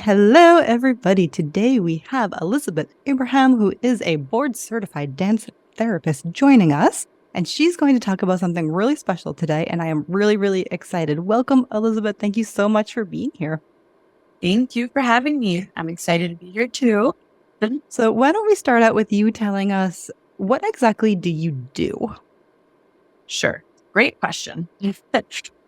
Hello, everybody. Today we have Elizabet Abraham, who is a board certified dance therapist, joining us. And she's going to talk about something really special today. And I am really, really excited. Welcome, Elizabeth. Thank you so much for being here. Thank you for having me. I'm excited to be here too. So, why don't we start out with you telling us what exactly do you do? Sure. Great question.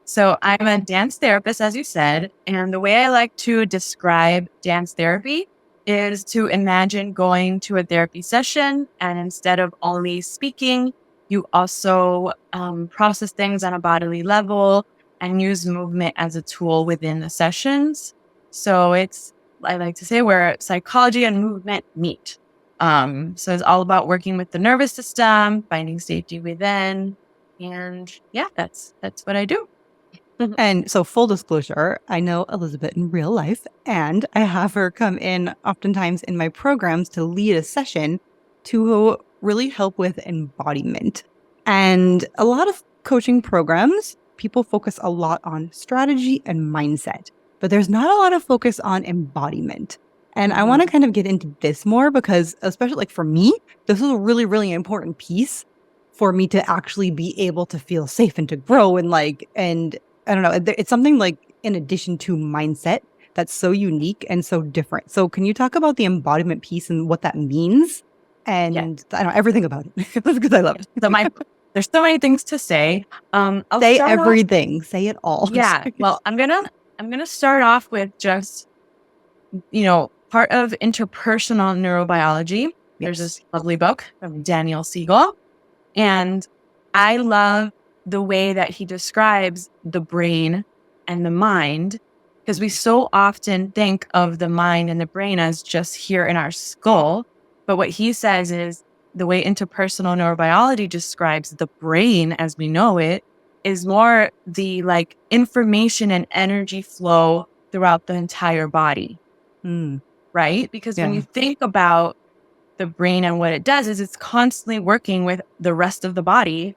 So I'm a dance therapist, as you said. And the way I like to describe dance therapy is to imagine going to a therapy session. And instead of only speaking, you also process things on a bodily level and use movement as a tool within the sessions. So I like to say, where psychology and movement meet. So it's all about working with the nervous system, finding safety within. And yeah, that's what I do. And so, full disclosure, I know Elizabeth in real life, and I have her come in oftentimes in my programs to lead a session to really help with embodiment. And a lot of coaching programs, people focus a lot on strategy and mindset, but there's not a lot of focus on embodiment. And I want to kind of get into this more because, especially like for me, this is a really, really important piece for me to actually be able to feel safe and to grow and I don't know. It's something like in addition to mindset that's so unique and so different. So can you talk about the embodiment piece and what that means? Yeah. And I don't know everything about it because I love it. So there's so many things to say. I'll Say start off. everything. Say it all. Yeah. Well, I'm gonna start off with just part of interpersonal neurobiology. There's this lovely book from Daniel Siegel, and I love the way that he describes the brain and the mind, because we so often think of the mind and the brain as just here in our skull. But what he says is the way interpersonal neurobiology describes the brain as we know it is more the like information and energy flow throughout the entire body. Right? Because when you think about the brain and what it does is it's constantly working with the rest of the body,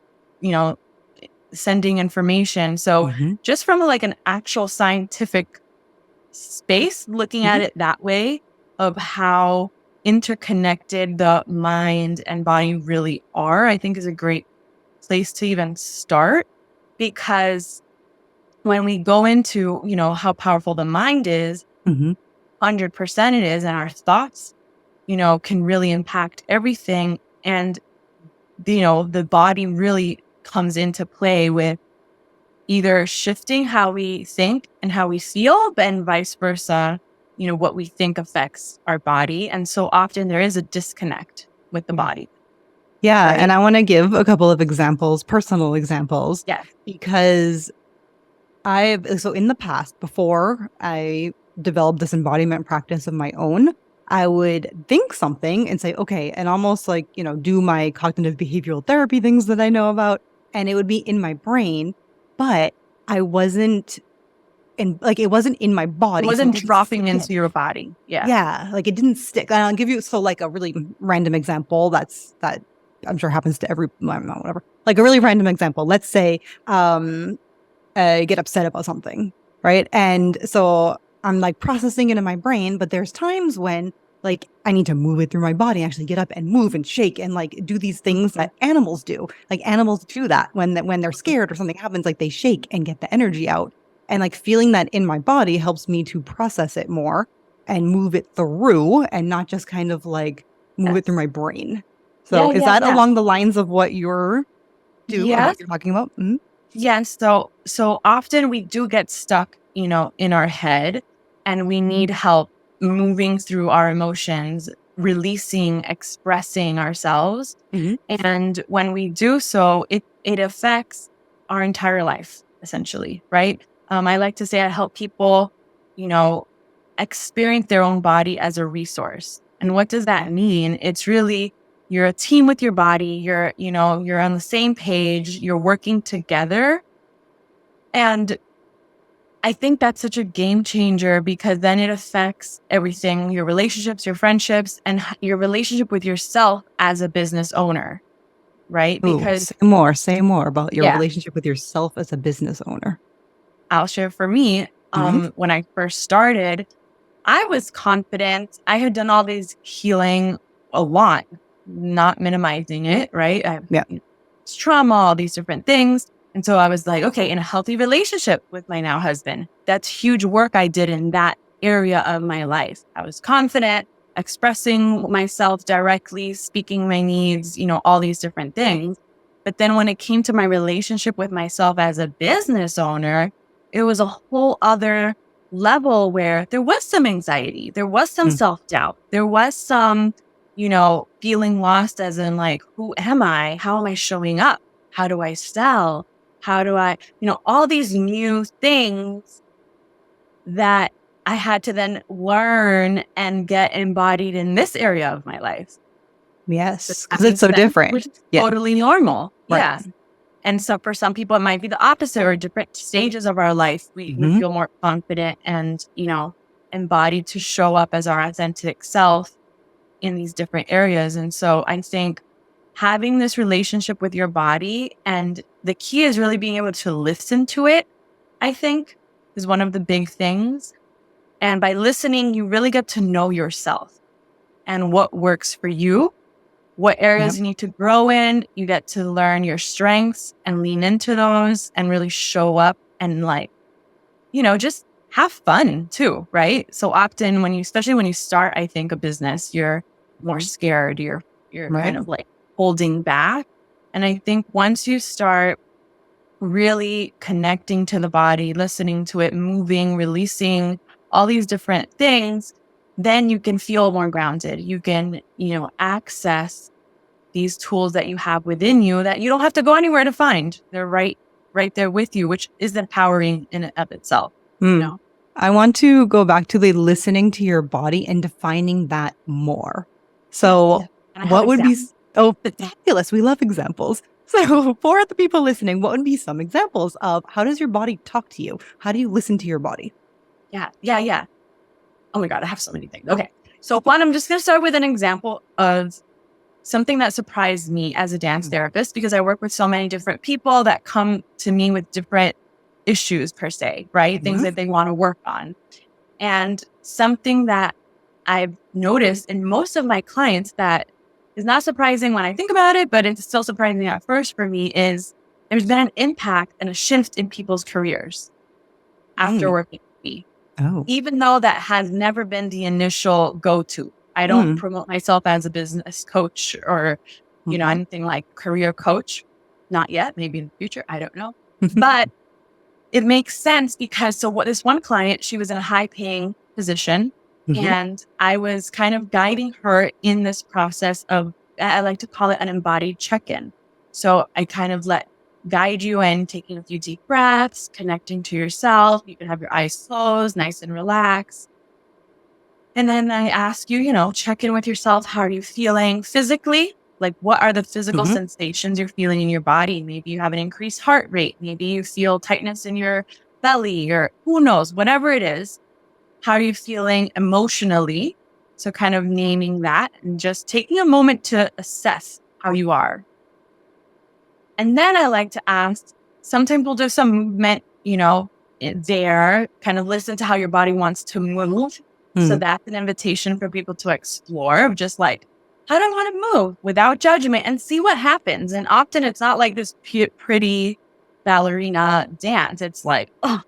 sending information. So just from like an actual scientific space, looking at it that way of how interconnected the mind and body really are, I think is a great place to even start. Because when we go into, how powerful the mind is, 100% it is, and our thoughts, can really impact everything. And, the body really comes into play with either shifting how we think and how we feel, and vice versa, what we think affects our body. And so often there is a disconnect with the body. Yeah. Right? And I want to give a couple of examples, personal examples. Yeah. Because so in the past, before I developed this embodiment practice of my own, I would think something and say, okay, and almost like, do my cognitive behavioral therapy things that I know about. And it would be in my brain, but I wasn't it wasn't in my body. It wasn't dropping into your body. Yeah. Yeah. Like it didn't stick. And I'll give you, like a really random example that I'm sure happens to whatever. Like a really random example. Let's say, get upset about something, right? And so I'm like processing it in my brain, but there's times when like I need to move it through my body, actually get up and move and shake and like do these things that animals do. Like animals do that when they're scared or something happens, like they shake and get the energy out. And like feeling that in my body helps me to process it more and move it through and not just kind of like move it through my brain. So is that along the lines of what you're doing, what you're talking about? Mm-hmm. Yeah. So often we do get stuck, in our head, and we need help moving through our emotions, releasing, expressing ourselves. And when we do so, it affects our entire life, essentially. Right. I like to say I help people, experience their own body as a resource. And what does that mean? It's really, you're a team with your body. You're on the same page. You're working together. And I think that's such a game changer, because then it affects everything, your relationships, your friendships, and your relationship with yourself as a business owner. Right? Because say more about your relationship with yourself as a business owner. I'll share for me. When I first started, I was confident. I had done all these healing a lot, not minimizing it, right? I have Yeah. trauma, all these different things. And so I was like, okay, in a healthy relationship with my now husband, that's huge work I did in that area of my life. I was confident, expressing myself directly, speaking my needs, all these different things. But then when it came to my relationship with myself as a business owner, it was a whole other level where there was some anxiety, there was some self-doubt, there was some, feeling lost as in like, who am I? How am I showing up? How do I sell? How do I, all these new things that I had to then learn and get embodied in this area of my life. Yes. That Because it's makes so sense, different. which is Yeah. totally normal. Right. Yeah. And so for some people, it might be the opposite, or different stages of our life. We feel more confident and, embodied to show up as our authentic self in these different areas. And so I think having this relationship with your body, and the key is really being able to listen to it, I think is one of the big things. And by listening, you really get to know yourself and what works for you, what areas Yep. you need to grow in. You get to learn your strengths and lean into those and really show up and just have fun too, right? So often especially when you start, I think, a business, you're more scared. You're kind Right. of like holding back. And I think once you start really connecting to the body, listening to it, moving, releasing all these different things, then you can feel more grounded. You can, access these tools that you have within you that you don't have to go anywhere to find. They're right there with you, which is empowering in and of itself. I want to go back to the listening to your body and defining that more. So, Yeah. And I have what would be, examples. fabulous. We love examples. So, for the people listening, what would be some examples of how does your body talk to you? How do you listen to your body? Yeah. Oh my God, I have so many things. Okay. So one, I'm just going to start with an example of something that surprised me as a dance therapist, because I work with so many different people that come to me with different issues per se, right? Things that they want to work on. And something that I've noticed in most of my clients that is not surprising when I think about it, but it's still surprising at first for me, is there's been an impact and a shift in people's careers after working with me. Oh. Even though that has never been the initial go-to. I don't promote myself as a business coach or, anything like career coach. Not yet, maybe in the future. I don't know. But it makes sense because this one client, she was in a high paying position, and I was kind of guiding her in this process of, I like to call it an embodied check-in. So I kind of guide you in taking a few deep breaths, connecting to yourself. You can have your eyes closed, nice and relaxed. And then I ask you, check in with yourself. How are you feeling physically? Like, what are the physical sensations you're feeling in your body? Maybe you have an increased heart rate. Maybe you feel tightness in your belly, or who knows, whatever it is. How are you feeling emotionally? So kind of naming that and just taking a moment to assess how you are. And then I like to ask, sometimes we'll do some movement, there, kind of listen to how your body wants to move. So that's an invitation for people to explore, of just like, how do I want to move without judgment, and see what happens? And often it's not like this pretty ballerina dance. It's like, oh,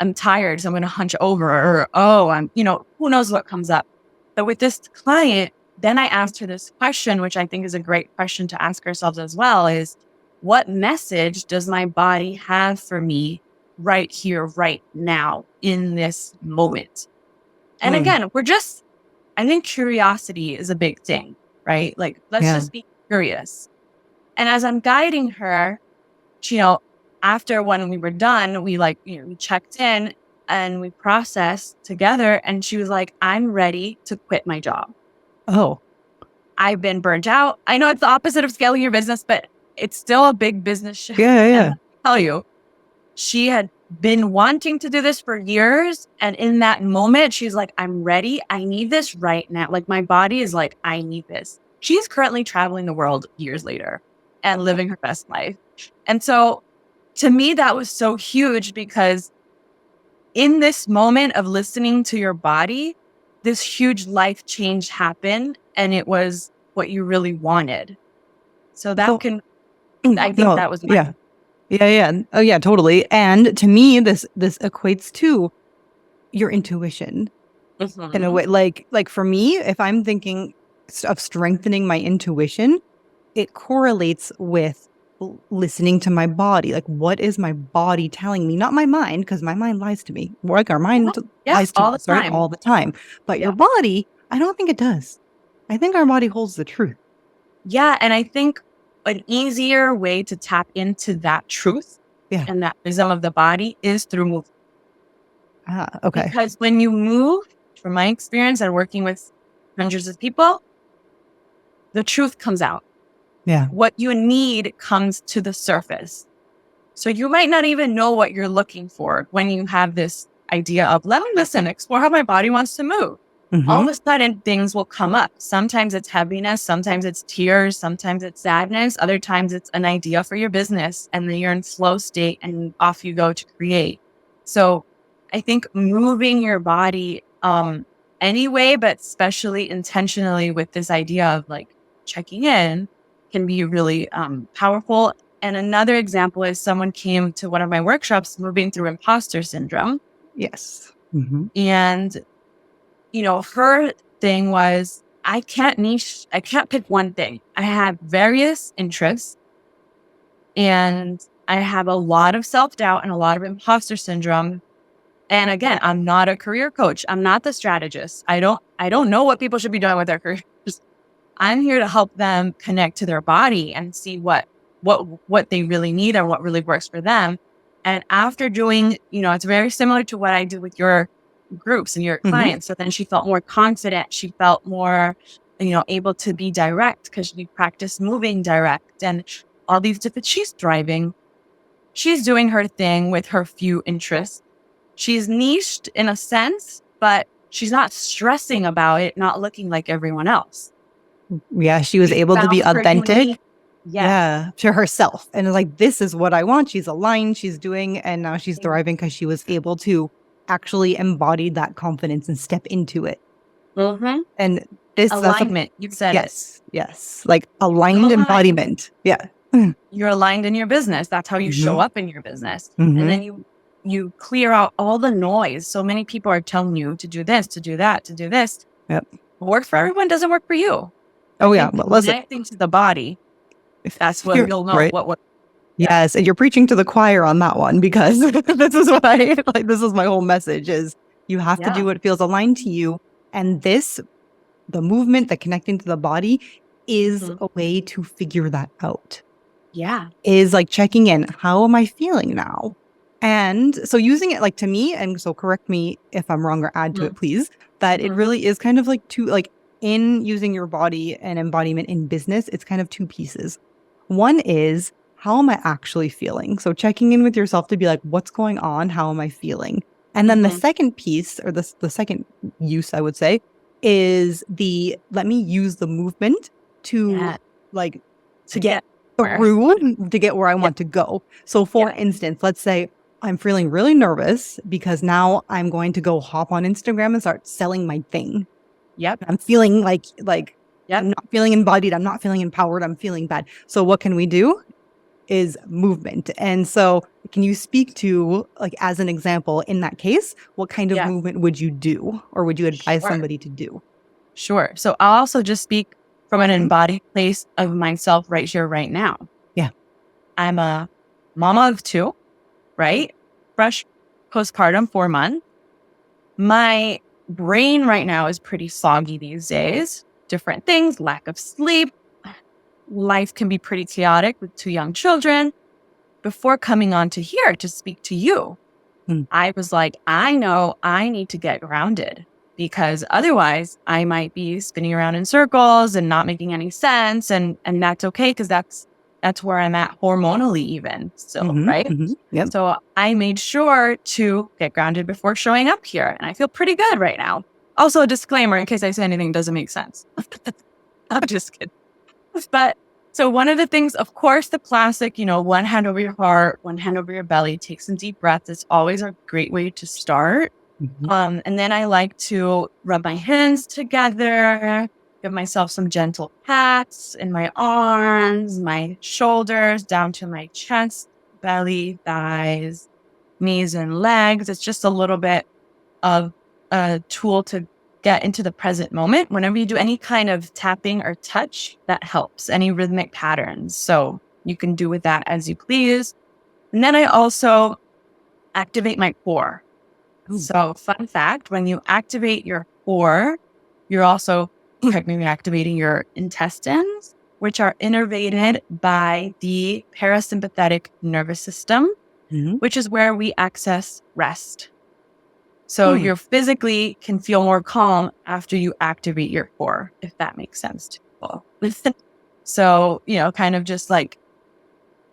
I'm tired, so I'm going to hunch over, or, oh, I'm, who knows what comes up. But with this client, then I asked her this question, which I think is a great question to ask ourselves as well, is, what message does my body have for me right here, right now, in this moment? And again, I think curiosity is a big thing, right? Like, let's just be curious. And as I'm guiding her, she, after when we were done, we we checked in and we processed together. And she was like, I'm ready to quit my job. Oh. I've been burnt out. I know it's the opposite of scaling your business, but it's still a big business shift. Yeah. And I'll tell you, she had been wanting to do this for years. And in that moment, she's like, I'm ready. I need this right now. Like, my body is like, I need this. She's currently traveling the world years later and living her best life. And so to me, that was so huge, because in this moment of listening to your body, this huge life change happened and it was what you really wanted. So that I think No, that was yeah. Oh yeah, totally. And to me, this equates to your intuition in a way. Like for me, if I'm thinking of strengthening my intuition, it correlates with listening to my body. Like, what is my body telling me? Not my mind, because my mind lies to me. More like our mind lies to all the us, right? time. All the time. But your body, I don't think it does. I think our body holds the truth. Yeah. And I think an easier way to tap into that truth Yeah. and that wisdom of the body is through movement. Okay. Because when you move, from my experience and working with hundreds of people, the truth comes out. Yeah. What you need comes to the surface. So you might not even know what you're looking for when you have this idea of, let me listen, explore how my body wants to move. All of a sudden, things will come up. Sometimes it's heaviness, sometimes it's tears, sometimes it's sadness. Other times it's an idea for your business, and then you're in flow state and off you go to create. So I think moving your body anyway, but especially intentionally with this idea of like checking in can be really powerful. And another example is someone came to one of my workshops moving through imposter syndrome. Yes. And her thing was, I can't pick one thing. I have various interests and I have a lot of self-doubt and a lot of imposter syndrome. And again, I'm not a career coach. I'm not the strategist. I don't know what people should be doing with their careers. I'm here to help them connect to their body and see what they really need and what really works for them. And after doing, it's very similar to what I do with your groups and your clients. So then she felt more confident. She felt more, able to be direct because she practiced moving direct and all these different, she's thriving. She's doing her thing with her few interests. She's niched in a sense, but she's not stressing about it, not looking like everyone else. Yeah, she was able to be authentic. Yeah, to herself. And like, this is what I want. She's aligned, she's doing, and now she's thriving because she was able to actually embody that confidence and step into it. And this alignment, you said it. Yes. Like aligned embodiment. Yeah. You're aligned in your business. That's how you show up in your business. And then you clear out all the noise. So many people are telling you to do this, to do that, to do this. Yep. What works for everyone doesn't work for you. Oh yeah. But listen, connecting to the body, that's what you'll know right? what. Yes. And you're preaching to the choir on that one, because this is what I like. This is my whole message is you have to do what feels aligned to you. And the movement, the connecting to the body is a way to figure that out. Yeah. Is like checking in. How am I feeling now? And so using it like to me, and so correct me if I'm wrong or add to it, please, that it really is kind of like in using your body and embodiment in business, it's kind of two pieces. One is, how am I actually feeling? So checking in with yourself to be like, what's going on? How am I feeling? And then the second piece, or the second use, I would say, is let me use the movement to get where I want to go. So for instance, let's say I'm feeling really nervous because now I'm going to go hop on Instagram and start selling my thing. Yep. I'm feeling like I'm not feeling embodied. I'm not feeling empowered. I'm feeling bad. So what can we do is movement. And so can you speak to, like, as an example, in that case, what kind of movement would you do, or would you advise somebody to do? Sure. So I'll also just speak from an embodied place of myself right here, right now. Yeah. I'm a mama of 2, right? Fresh postpartum, 4 months. My brain right now is pretty soggy these days. Different things, lack of sleep. Life can be pretty chaotic with 2 young children. Before coming on to here to speak to you, I was like, I know I need to get grounded, because otherwise I might be spinning around in circles and not making any sense. And that's okay, because that's where I'm at hormonally even still, right? Yep. So I made sure to get grounded before showing up here. And I feel pretty good right now. Also, a disclaimer in case I say anything doesn't make sense. I'm just kidding. But so one of the things, of course, the classic, one hand over your heart, one hand over your belly, take some deep breaths. It's always a great way to start. And then I like to rub my hands together, give myself some gentle pats in my arms, my shoulders, down to my chest, belly, thighs, knees, and legs. It's just a little bit of a tool to get into the present moment. Whenever you do any kind of tapping or touch, that helps, any rhythmic patterns. So you can do with that as you please. And then I also activate my core. So fun fact, when you activate your core, you're also technically activating your intestines, which are innervated by the parasympathetic nervous system, which is where we access rest. So you physically can feel more calm after you activate your core, if that makes sense to people. So, kind of just like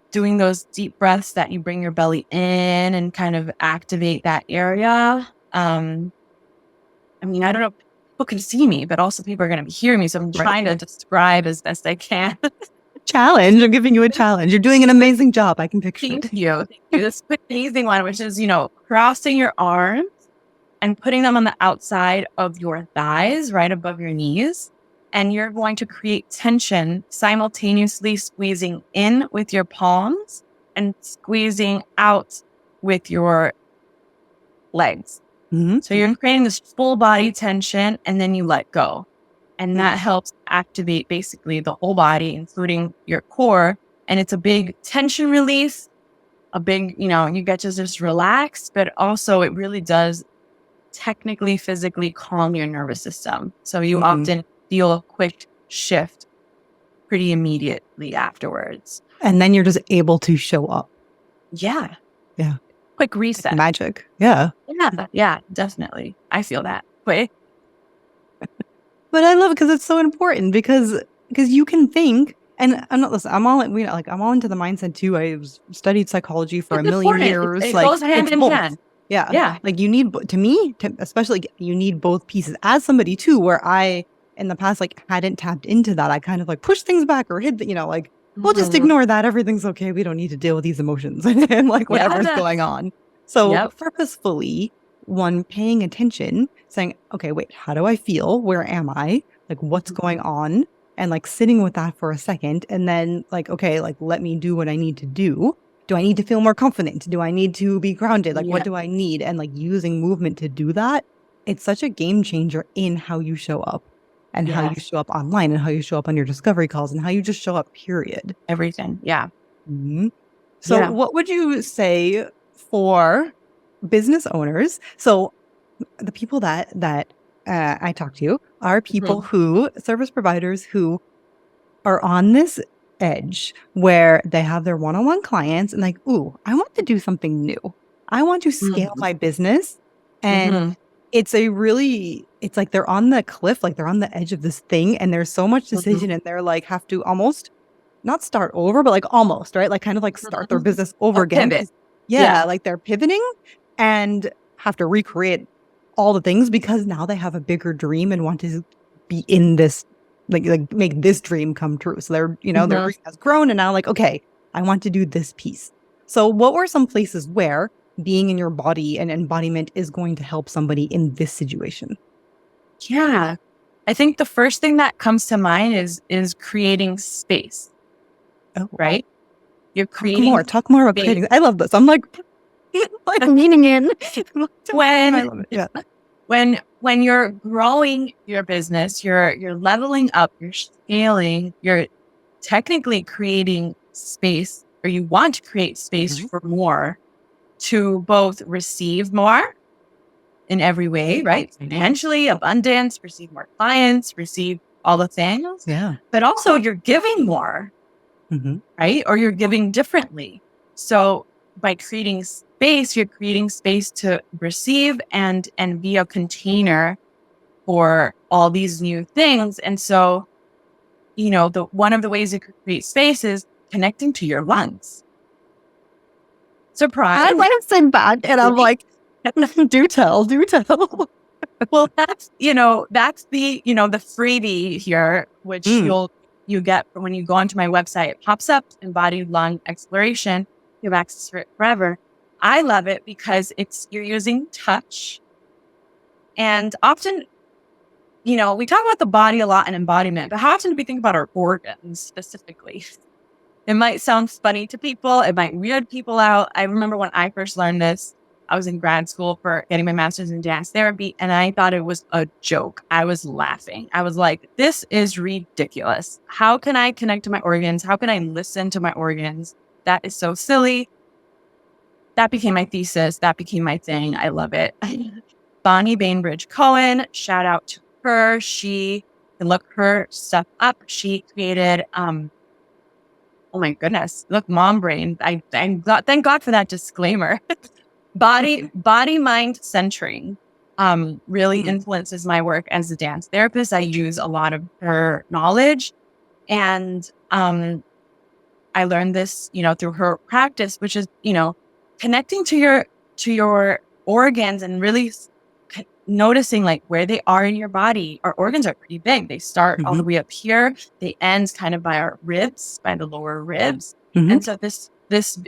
doing those deep breaths that you bring your belly in and kind of activate that area. I don't know if people can see me, but also people are going to be hearing me. So I'm trying to describe as best I can. Challenge. I'm giving you a challenge. You're doing an amazing job. I can picture it. Thank you. This amazing one, which is, crossing your arms and putting them on the outside of your thighs, right above your knees. And you're going to create tension, simultaneously squeezing in with your palms and squeezing out with your legs. So you're creating this full body tension, and then you let go. And that helps activate basically the whole body, including your core. And it's a big tension release, a big, you get to just relax, but also it really does technically, physically calm your nervous system. So you often feel a quick shift pretty immediately afterwards. And then you're just able to show up. Yeah. Yeah. Quick reset. Like magic. Yeah. Yeah, definitely. I feel that. Quick. But I love it because it's so important because you can think, and I'm not listening. I'm all into the mindset too. I studied psychology for a million years. It goes hand in hand. Yeah. Like you need, to me, especially you need both pieces. As somebody too, where I, in the past, hadn't tapped into that. I kind of push things back or hid, we'll just ignore that. Everything's okay. We don't need to deal with these emotions and whatever's going on. So purposefully, one, paying attention, saying, okay, wait, how do I feel? Where am I? What's going on? And sitting with that for a second. And then okay, let me do what I need to do. Do I need to feel more confident? Do I need to be grounded? What do I need? And using movement to do that. It's such a game changer in how you show up and how you show up online and how you show up on your discovery calls and how you just show up, period. Everything. Yeah. So what would you say for business owners? So the people that I talk to are people who, service providers who are on this edge where they have their one-on-one clients and ooh, I want to do something new. I want to scale my business. And it's they're on the cliff, they're on the edge of this thing, and there's so much decision and they're have to almost not start over, but almost, right? Kind of start their business over again. Pivot. They're pivoting and have to recreate all the things because now they have a bigger dream and want to be in this, make this dream come true. So they're, their dream has grown and now okay, I want to do this piece. So what were some places where being in your body and embodiment is going to help somebody in this situation? Yeah. I think the first thing that comes to mind is creating space. Oh, right. You're creating talk more about creating. I love this. I'm leaning in. When you're growing your business, you're leveling up, you're scaling, you're technically creating space, or you want to create space for more, to both receive more in every way, right? Financially, abundance, receive more clients, receive all the things. Yeah. But also you're giving more, right? Or you're giving differently. So by creating space, you're creating space to receive and be a container for all these new things. And so, one of the ways you could create space is connecting to your lungs. Surprise. I might have said bad. And I'm do tell. Well, that's the freebie here, which you get when you go onto my website. It pops up, embodied lung exploration. You have access to it forever. I love it because you're using touch And often, we talk about the body a lot and embodiment, but how often do we think about our organs specifically? It might sound funny to people. It might weird people out. I remember when I first learned this, I was in grad school for getting my master's in dance therapy, and I thought it was a joke. I was laughing. I was like, this is ridiculous. How can I connect to my organs? How can I listen to my organs? That is so silly. That became my thesis. That became my thing. I love it. Bonnie Bainbridge Cohen, shout out to her. She can look her stuff up. She created, oh my goodness, look, mom brain. Thank God for that disclaimer. Body mind centering really influences my work as a dance therapist. I use a lot of her knowledge, and I learned this, through her practice, which is, connecting to your organs and really noticing like where they are in your body. Our organs are pretty big. They start all the way up here. They end kind of by our ribs, by the lower ribs. And so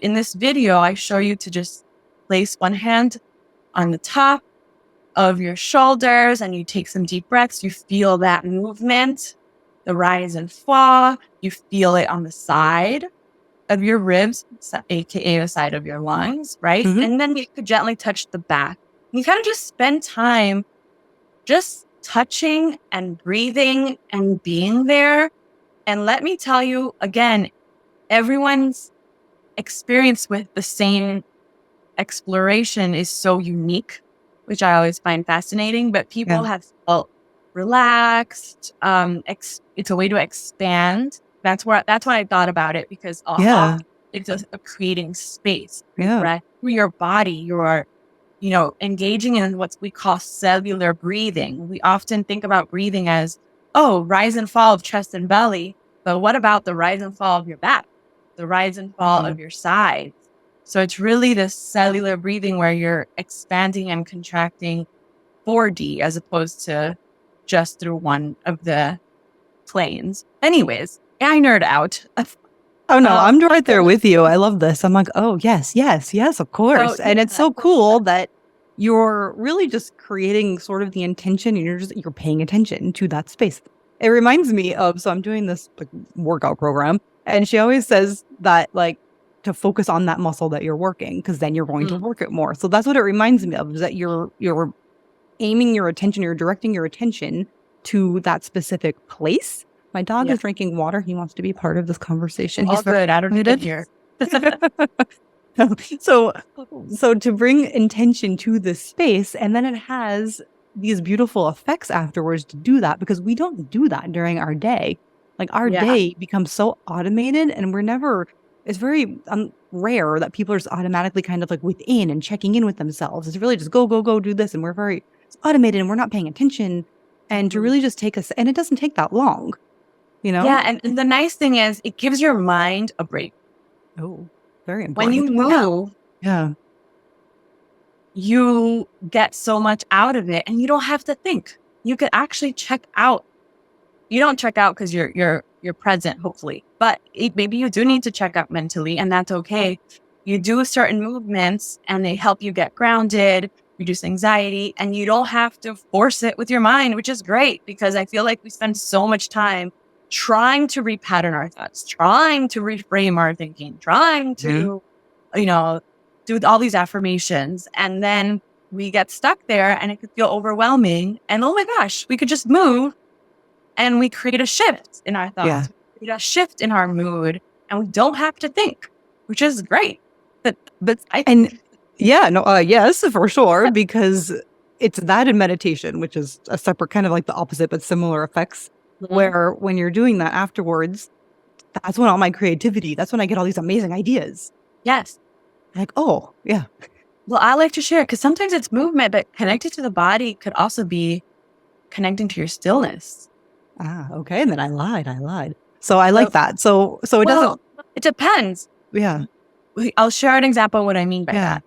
in this video, I show you to just place one hand on the top of your shoulders and you take some deep breaths. You feel that movement, the rise and fall. You feel it on the side of your ribs, aka the side of your lungs, right? And then you could gently touch the back. You kind of just spend time just touching and breathing and being there. And let me tell you again, everyone's experience with the same exploration is so unique, which I always find fascinating, but people have felt relaxed. It's a way to expand. That's why I thought about it, because it's a creating space through your body. You're, engaging in what we call cellular breathing. We often think about breathing as, rise and fall of chest and belly. But what about the rise and fall of your back, the rise and fall of your sides? So it's really this cellular breathing where you're expanding and contracting 4D as opposed to just through one of the planes. Anyways, I nerd out. Oh, no, I'm right there with you. I love this. I'm like, oh, yes, of course. So, and it's so cool that you're really just creating sort of the intention and you're paying attention to that space. It reminds me of, so I'm doing this like workout program, and she always says that like to focus on that muscle that you're working, because then you're going to work it more. So that's what it reminds me of, is that you're aiming your attention, you're directing your attention to that specific place. My dog is drinking water. He wants to be part of this conversation. He's good. I don't need it here. So to bring intention to this space, and then it has these beautiful effects afterwards to do that, because we don't do that during our day. Like our day becomes so automated, and it's very rare that people are just automatically kind of like within and checking in with themselves. It's really just go, do this. And we're very automated and we're not paying attention. And to really just take us, and it doesn't take that long. Yeah, and the nice thing is it gives your mind a break. Oh, very important. When you move, you get so much out of it, and you don't have to think. You could actually check out. You don't check out because you're present, hopefully, but maybe you do need to check out mentally, and that's okay. You do certain movements, and they help you get grounded, reduce anxiety, and you don't have to force it with your mind, which is great, because I feel like we spend so much time trying to repattern our thoughts, trying to reframe our thinking, trying to, do all these affirmations. And then we get stuck there, and it could feel overwhelming. And oh my gosh, we could just move and we create a shift in our thoughts, we create a shift in our mood, and we don't have to think, which is great. Yes, for sure, because it's that in meditation, which is a separate kind of like the opposite, but similar effects. Where when you're doing that afterwards, that's when all my creativity, that's when I get all these amazing ideas. Yes. Like, oh, yeah. Well, I like to share, because sometimes it's movement, but connected to the body could also be connecting to your stillness. Okay. And then I lied. So I like that. So it doesn't. It depends. Yeah. I'll share an example of what I mean by that.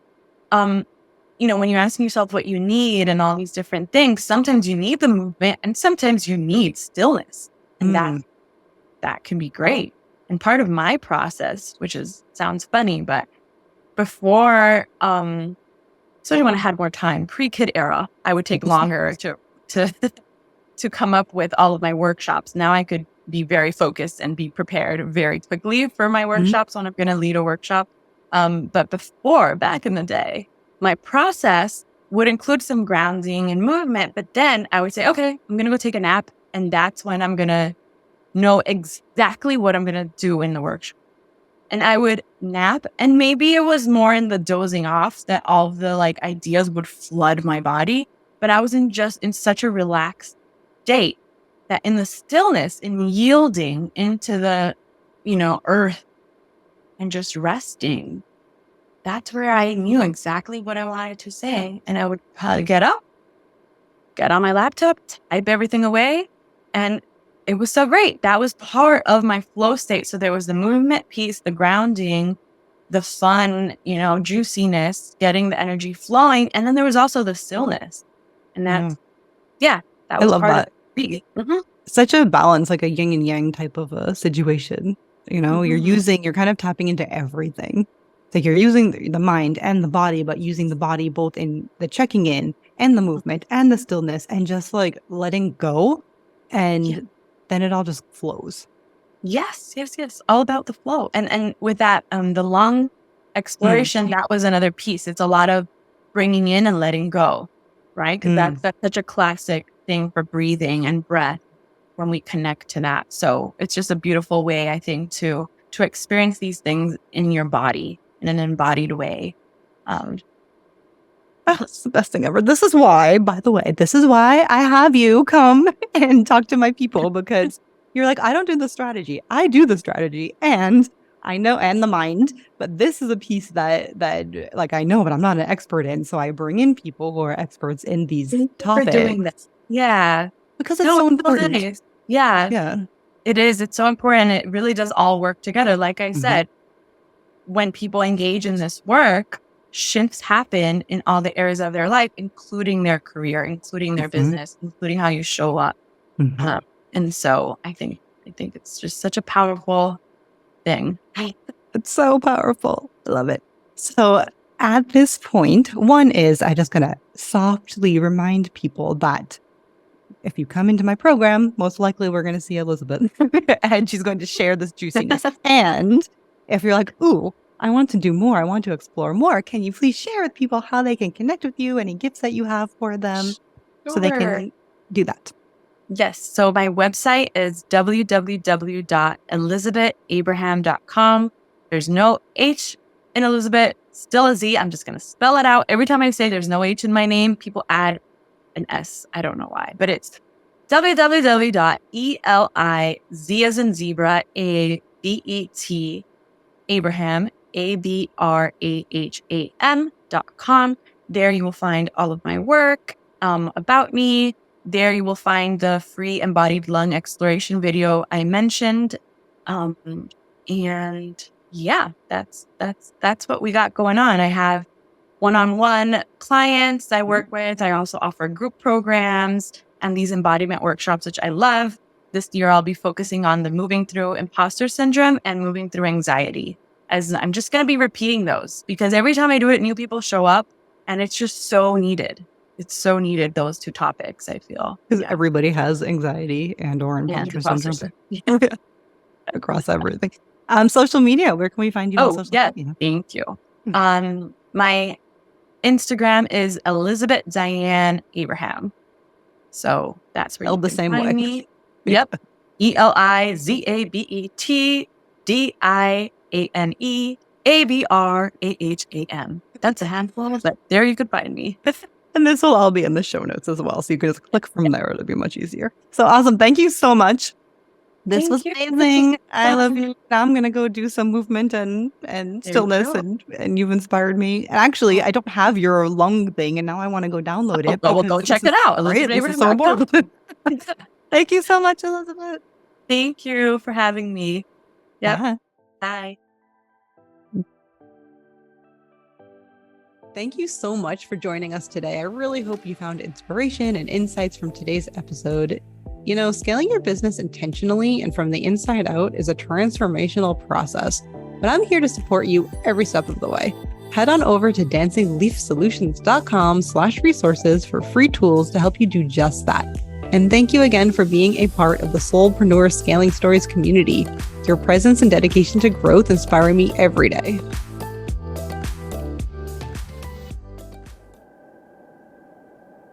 When you're asking yourself what you need and all these different things, sometimes you need the movement and sometimes you need stillness. And that can be great. And part of my process, which sounds funny, but before especially when I had more time, pre-kid era, I would take longer to come up with all of my workshops. Now I could be very focused and be prepared very quickly for my workshops when I'm going to lead a workshop. But before, back in the day, my process would include some grounding and movement, but then I would say, okay, I'm going to go take a nap. And that's when I'm going to know exactly what I'm going to do in the workshop. And I would nap, and maybe it was more in the dozing off that all of the like ideas would flood my body. But I was in such a relaxed state that in the stillness, in yielding into the, earth and just resting, that's where I knew exactly what I wanted to say. And I would get up, get on my laptop, type everything away, and it was so great. That was part of my flow state. So there was the movement piece, the grounding, the fun, juiciness, getting the energy flowing. And then there was also the stillness. And that was love part that. of it. Mm-hmm. Such a balance, like a yin and yang type of a situation. You're kind of tapping into everything. It's like you're using the mind and the body, but using the body both in the checking in and the movement and the stillness and just like letting go. And then it all just flows. Yes. All about the flow. And with that, the lung exploration, that was another piece. It's a lot of bringing in and letting go, right? Because that's such a classic thing for breathing and breath when we connect to that. So it's just a beautiful way, I think, to experience these things in your body in an embodied way. That's the best thing ever. This is why, by the way, I have you come and talk to my people, because you're like, I don't do the strategy. I do the strategy, and I know, and the mind, but this is a piece that like I know, but I'm not an expert in. So I bring in people who are experts in these topics. For doing this. Yeah. Because it's so important. Nice. Yeah. It is. It's so important. It really does all work together. Like I said, when people engage in this work, shifts happen in all the areas of their life, including their career, including their business, including how you show up. And so I think it's just such a powerful thing. It's so powerful. I love it. So at this point, one is I just gonna softly remind people that if you come into my program, most likely we're going to see Elizabet and she's going to share this juiciness. And if you're like, ooh, I want to do more, I want to explore more, can you please share with people how they can connect with you, any gifts that you have for them so they can do that? Yes. So my website is www.elizabetabraham.com. There's no H in Elizabeth, still a Z. I'm just going to spell it out. Every time I say there's no H in my name, people add an S. I don't know why, but it's www.eliz as in zebra, ABET, Abraham, ABRAHAM.com. There you will find all of my work, about me. There you will find the free embodied lung exploration video I mentioned. And yeah, that's what we got going on. I have one-on-one clients I work with. I also offer group programs and these embodiment workshops, which I love. This year, I'll be focusing on the moving through imposter syndrome and moving through anxiety. As I'm just going to be repeating those because every time I do it, new people show up and it's just so needed. It's so needed, those two topics, I feel. Because everybody has anxiety and or imposter syndrome across everything. Social media, where can we find you on social media? Thank you. My Instagram is Elizabet Diane Abraham. So that's where you can find me. Yep. ELIZABETDIANEABRAHAM. That's a handful, but there you could find me. And this will all be in the show notes as well. So you can just click from there. It'll be much easier. So awesome. Thank you so much. This was amazing. I love you. Now I'm going to go do some movement and stillness, and you've inspired me. And actually, I don't have your lung thing, and now I want to go download it. Well, go check it out. This is so important. Thank you so much, Elizabet. Thank you for having me. Yep. Bye. Thank you so much for joining us today. I really hope you found inspiration and insights from today's episode. You know, scaling your business intentionally and from the inside out is a transformational process, but I'm here to support you every step of the way. Head on over to dancingleafsolutions.com/resources for free tools to help you do just that. And thank you again for being a part of the Soulpreneur Scaling Stories community. Your presence and dedication to growth inspire me every day.